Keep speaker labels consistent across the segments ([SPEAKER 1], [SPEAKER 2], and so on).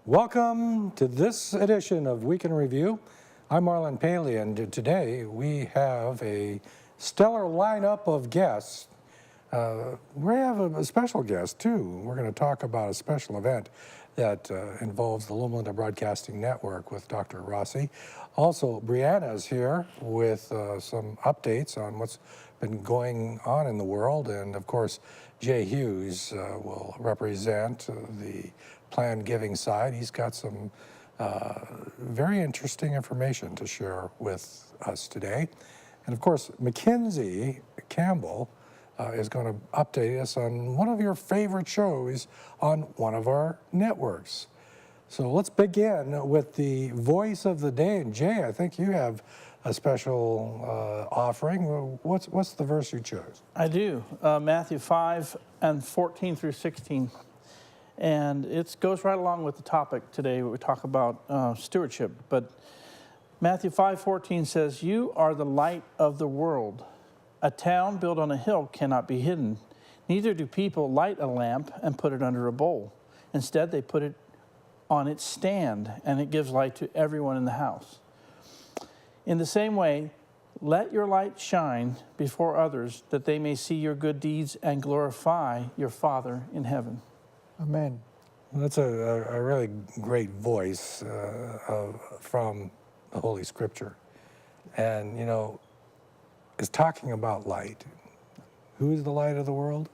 [SPEAKER 1] Welcome to this edition of Week in Review. I'm Marlon Paley, and today we have a stellar lineup of guests. We have a special guest, too. We're going to talk about a special event that involves the Loma Linda Broadcasting Network with Dr. Rossi. Also, Brianna is here with some updates on what's been going on in the world, and of course, Jay Hughes will represent the planned giving side. He's got some very interesting information to share with us today. And of course, Mackenzie Campbell is going to update us on one of your favorite shows on one of our networks. So let's begin with the voice of the day. And Jay, I think you have a special offering. What's the verse you chose?
[SPEAKER 2] I do. Matthew 5:14 through 16. And it goes right along with the topic today. We talk about stewardship. But Matthew 5:14 says, "You are the light of the world. A town built on a hill cannot be hidden. Neither do people light a lamp and put it under a bowl. Instead, they put it on its stand, and it gives light to everyone in the house. In the same way, let your light shine before others, that they may see your good deeds and glorify your Father in heaven."
[SPEAKER 3] Amen.
[SPEAKER 1] That's a really great voice from the Holy Scripture. And, you know, it's talking about light. Who is the light of the world?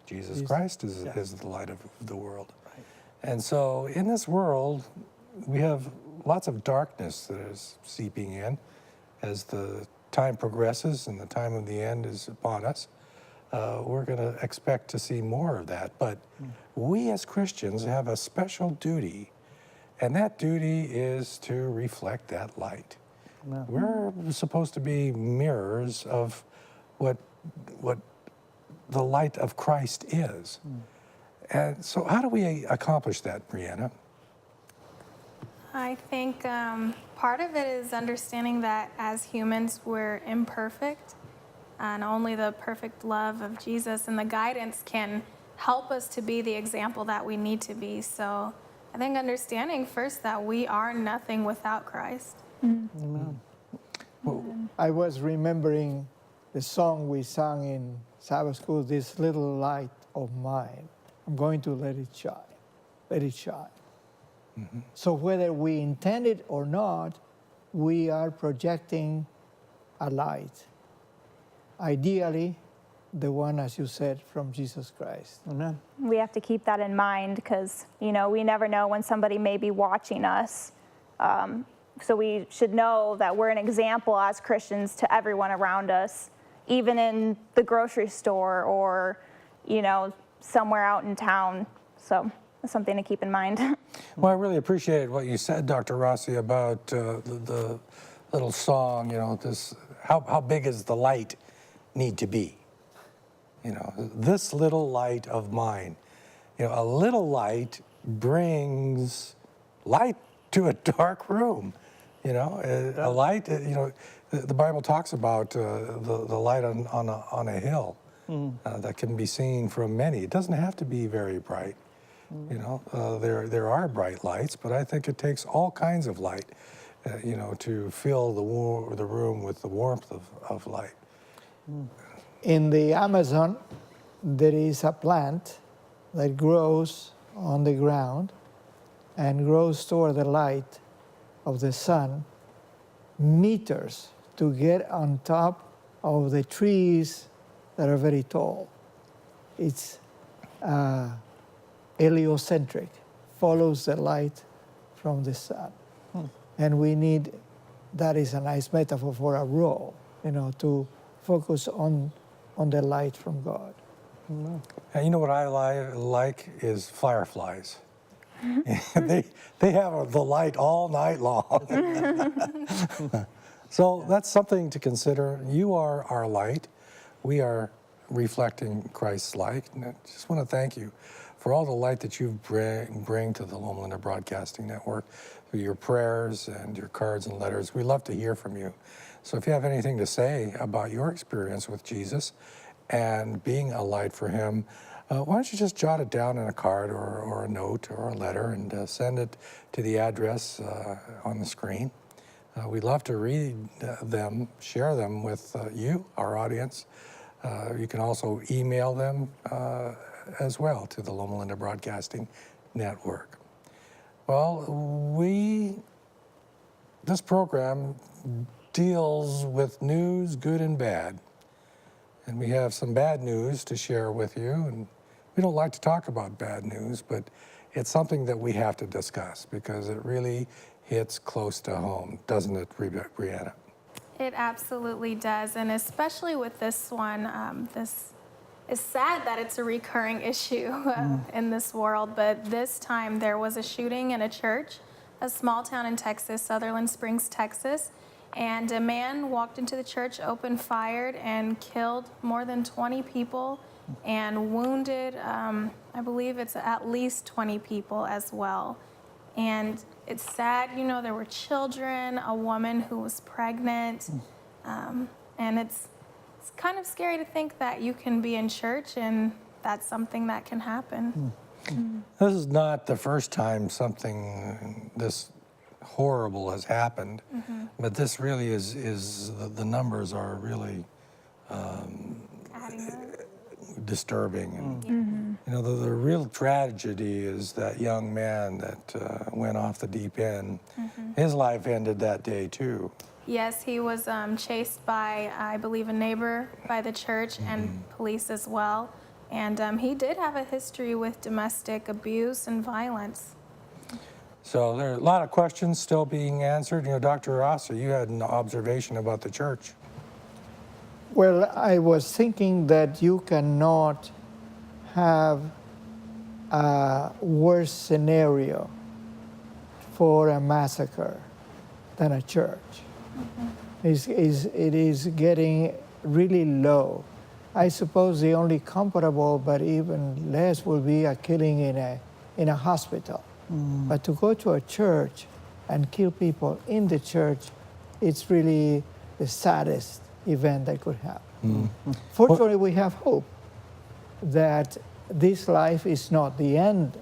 [SPEAKER 1] Jesus Christ is the light of the world.
[SPEAKER 2] Right.
[SPEAKER 1] And so in this world, we have lots of darkness that is seeping in as the time progresses and the time of the end is upon us. We're going to expect to see more of that. But we as Christians have a special duty, and that duty is to reflect that light.
[SPEAKER 2] Amen.
[SPEAKER 1] We're supposed to be mirrors of what the light of Christ is. And so how do we accomplish that, Brianna?
[SPEAKER 4] I think part of it is understanding that as humans we're imperfect, and only the perfect love of Jesus and the guidance can help us to be the example that we need to be. So I think understanding first that we are nothing without Christ.
[SPEAKER 2] Amen.
[SPEAKER 3] I was remembering the song we sang in Sabbath school, "This little light of mine, I'm going to let it shine, let it shine." Mm-hmm. So whether we intend it or not, we are projecting a light. Ideally, the one, as you said, from Jesus Christ.
[SPEAKER 2] Amen.
[SPEAKER 5] We have to keep that in mind because, you know, we never know when somebody may be watching us. So we should know that we're an example as Christians to everyone around us, even in the grocery store or, you know, somewhere out in town. So that's something to keep in mind.
[SPEAKER 1] Well, I really appreciated what you said, Dr. Rossi, about the little song, you know, this, how big is the light need to be? You know, this little light of mine. You know, a little light brings light to a dark room. You know, a light, you know, the Bible talks about the light on a hill that can be seen from many. It doesn't have to be very bright. You know, there are bright lights, but I think it takes all kinds of light, you know, to fill the room with the warmth of light.
[SPEAKER 3] In the Amazon, there is a plant that grows on the ground and grows toward the light of the sun, meters to get on top of the trees that are very tall. It's heliocentric, follows the light from the sun. And we need, that is a nice metaphor for a role, you know, to focus on the light from God.
[SPEAKER 1] And you know what I like is fireflies. they have the light all night long. So that's something to consider. You are our light. We are reflecting Christ's light. And I just want to thank you for all the light that you bring to the Loma Linda Broadcasting Network through your prayers and your cards and letters. We love to hear from you. So if you have anything to say about your experience with Jesus and being a light for him, why don't you just jot it down in a card or a note or a letter and send it to the address on the screen. We'd love to read them, share them with you, our audience. You can also email them as well to the Loma Linda Broadcasting Network. Well, this program deals with news, good and bad. And we have some bad news to share with you. And we don't like to talk about bad news, but it's something that we have to discuss because it really hits close to home, doesn't it, Brianna?
[SPEAKER 4] It absolutely does, and especially with this one, this is sad that it's a recurring issue in this world, but this time there was a shooting in a church, a small town in Texas, Sutherland Springs, Texas, and a man walked into the church, opened fire, and killed more than 20 people and wounded, I believe it's at least 20 people as well. And it's sad, you know, there were children, a woman who was pregnant, and it's kind of scary to think that you can be in church and that's something that can happen.
[SPEAKER 1] This is not the first time something this horrible has happened, but this really is the numbers are really
[SPEAKER 4] Adding up.
[SPEAKER 1] disturbing. And, you know, the real tragedy is that young man that went off the deep end. His life ended that day too.
[SPEAKER 4] Yes, he was chased by, I believe, a neighbor by the church and police as well. And he did have a history with domestic abuse and violence.
[SPEAKER 1] So there are a lot of questions still being answered. You know, Dr. Rossi, you had an observation about the church.
[SPEAKER 3] Well, I was thinking that you cannot have a worse scenario for a massacre than a church. It is getting really low. I suppose the only comparable, but even less, will be a killing in a hospital. But to go to a church and kill people in the church, it's really the saddest event that could happen. Fortunately, we have hope that this life is not the end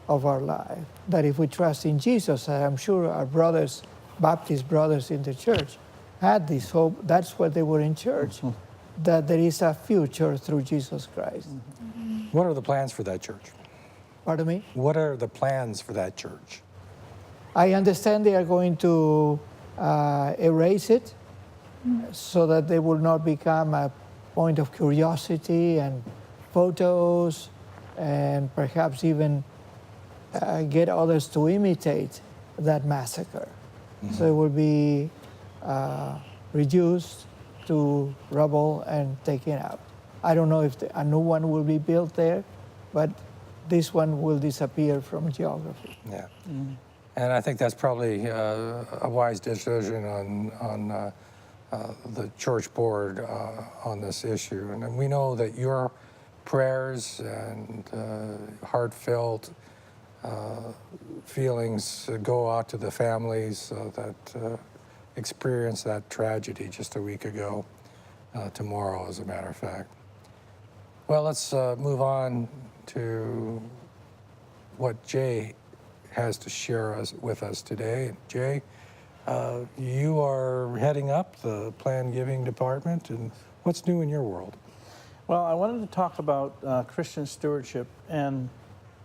[SPEAKER 3] of our life, that if we trust in Jesus, I'm sure our brothers, Baptist brothers in the church, had this hope. That's why they were in church, that there is a future through Jesus Christ.
[SPEAKER 1] What are the plans for that church?
[SPEAKER 3] Pardon me?
[SPEAKER 1] What are the plans for that church?
[SPEAKER 3] I understand they are going to erase it so that they will not become a point of curiosity and photos and perhaps even get others to imitate that massacre. So it will be reduced to rubble and taken out. I don't know if a new one will be built there, but this one will disappear from geography.
[SPEAKER 1] Yeah. And I think that's probably a wise decision on the church board on this issue. And we know that your prayers and heartfelt feelings go out to the families that experienced that tragedy just a week ago, tomorrow, as a matter of fact. Well, let's move on to what Jay has to share with us today. Jay, you are heading up the Planned Giving Department, and what's new in your world?
[SPEAKER 2] Well, I wanted to talk about Christian stewardship, and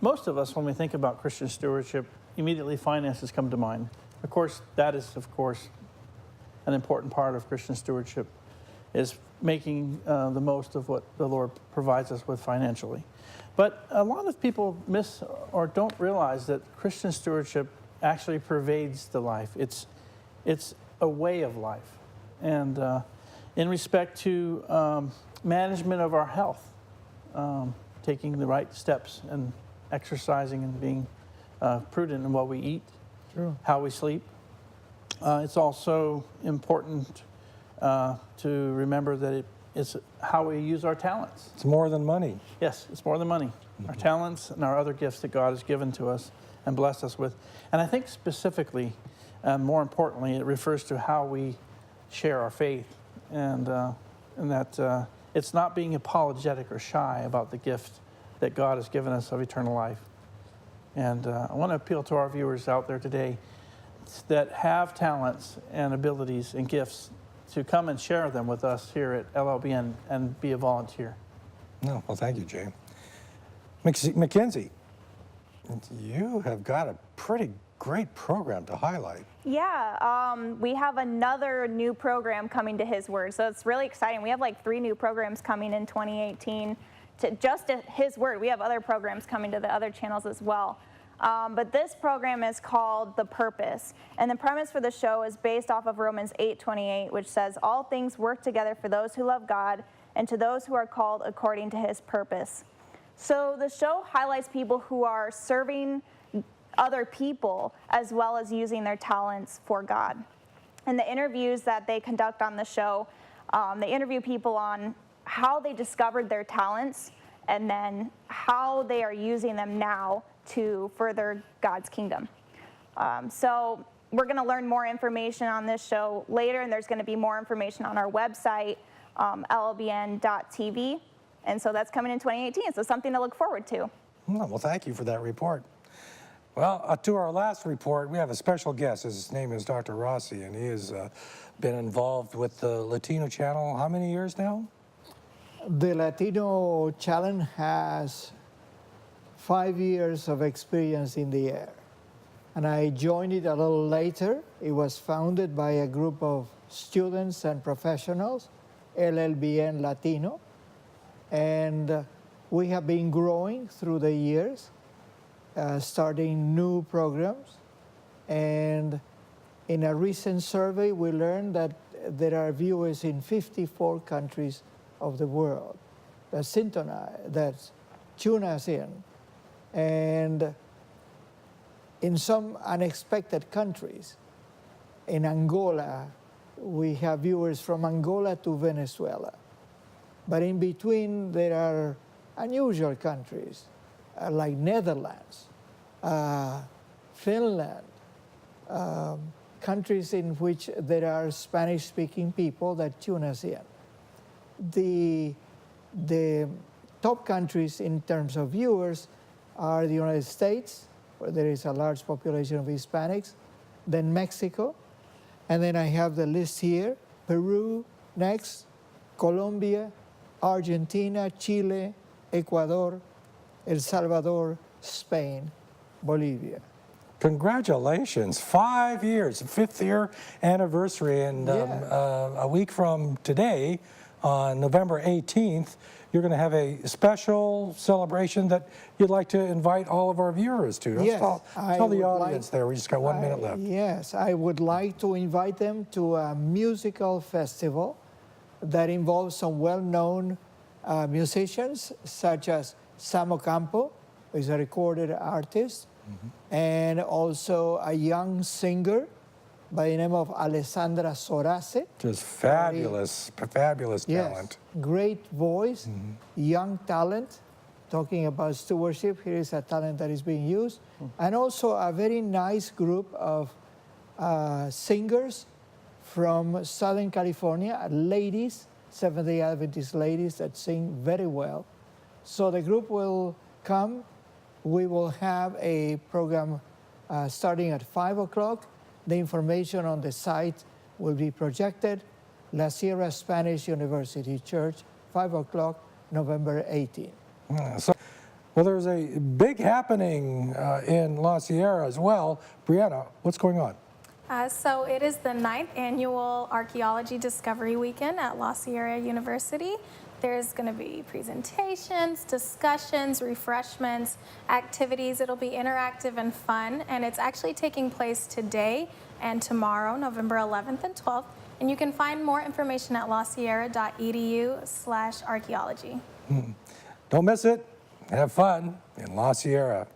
[SPEAKER 2] most of us, when we think about Christian stewardship, immediately finances come to mind. Of course, that is, an important part of Christian stewardship, is making the most of what the Lord provides us with financially. But a lot of people miss or don't realize that Christian stewardship actually pervades the life. It's a way of life. And in respect to management of our health, taking the right steps and exercising and being prudent in what we eat, how we sleep. It's also important to remember that it's how we use our talents.
[SPEAKER 1] It's more than money.
[SPEAKER 2] Yes, it's more than money. Our talents and our other gifts that God has given to us and blessed us with. And I think specifically, more importantly, it refers to how we share our faith, and that it's not being apologetic or shy about the gift that God has given us of eternal life. And I want to appeal to our viewers out there today that have talents and abilities and gifts to come and share them with us here at LLBN and be a volunteer.
[SPEAKER 1] No, well, thank you, Jay. Mackenzie, you have got a pretty great program to highlight.
[SPEAKER 5] Yeah, we have another new program coming to His Word, so it's really exciting. We have like 3 new programs coming in 2018 to just His Word. We have other programs coming to the other channels as well. But this program is called The Purpose, and the premise for the show is based off of Romans 8:28, which says, "All things work together for those who love God and to those who are called according to His purpose." So the show highlights people who are serving other people as well as using their talents for God. And the interviews that they conduct on the show, they interview people on how they discovered their talents and then how they are using them now to further God's kingdom. So we're going to learn more information on this show later, and there's going to be more information on our website, LLBN.tv. And so that's coming in 2018, so something to look forward to.
[SPEAKER 1] Well, thank you for that report. Well, to our last report, we have a special guest. His name is Dr. Rossi, and he has been involved with the Latino channel how many years now?
[SPEAKER 3] The Latino channel has 5 years of experience in the air. And I joined it a little later. It was founded by a group of students and professionals, LLBN Latino. And we have been growing through the years, starting new programs. And in a recent survey, we learned that there are viewers in 54 countries of the world that tune us in. And in some unexpected countries, in Angola, we have viewers from Angola to Venezuela. But in between, there are unusual countries like Netherlands, Finland, countries in which there are Spanish-speaking people that tune us in. The top countries in terms of viewers are the United States, where there is a large population of Hispanics, then Mexico, and then I have the list here, Peru next, Colombia, Argentina, Chile, Ecuador, El Salvador, Spain, Bolivia.
[SPEAKER 1] Congratulations, 5 years, 5th year anniversary, and a week from today, on November 18th, you're going to have a special celebration that you'd like to invite all of our viewers to.
[SPEAKER 3] Yes,
[SPEAKER 1] tell the audience there, we just got 1 minute left.
[SPEAKER 3] Yes, I would like to invite them to a musical festival that involves some well-known musicians, such as Sam Ocampo, who is a recorded artist, and also a young singer by the name of Alessandra Sorace.
[SPEAKER 1] Just fabulous, fabulous talent.
[SPEAKER 3] Yes, great voice, young talent. Talking about stewardship, here is a talent that is being used. And also a very nice group of singers from Southern California, ladies, Seventh-day Adventist ladies that sing very well. So the group will come. We will have a program starting at 5 o'clock. The information on the site will be projected. La Sierra Spanish University Church, 5 o'clock, November 18.
[SPEAKER 1] Well, there's a big happening in La Sierra as well. Brianna, what's going on?
[SPEAKER 4] So it is the 9th annual Archaeology Discovery Weekend at La Sierra University. There's going to be presentations, discussions, refreshments, activities. It'll be interactive and fun, and it's actually taking place today and tomorrow, November 11th and 12th. And you can find more information at lasierra.edu/archaeology.
[SPEAKER 1] Don't miss it. Have fun in La Sierra.